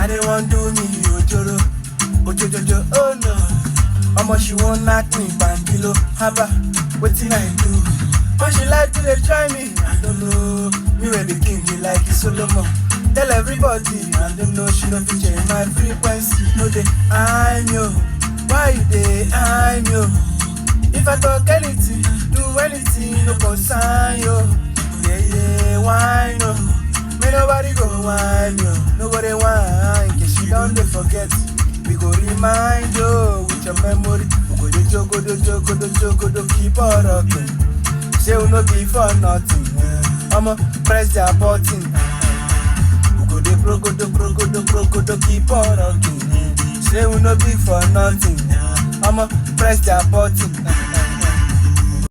I didn't want to do me, ojoro, ojojojo, oh no. How much she won't knock me, bandilo, haba, wetin I do? But she like to dey try me, I don't know. Me where the king, he like it Solomon. Tell everybody, I don't know, she don't fit change my frequency. No dey, I'm yo, why you dey, I'm yo. If I talk anything, do anything, no concern yo. Yeah, yeah, why no? May nobody go whine yo, nobody whine. In case you don't dey forget, we go remind you with your memory. Go do jogo, do jogo, do jogo, do keep on rocking. Say we no be for nothing. I'ma press their button. Go do pro, do keep on rocking. Say we no be for nothing. I'ma press their button.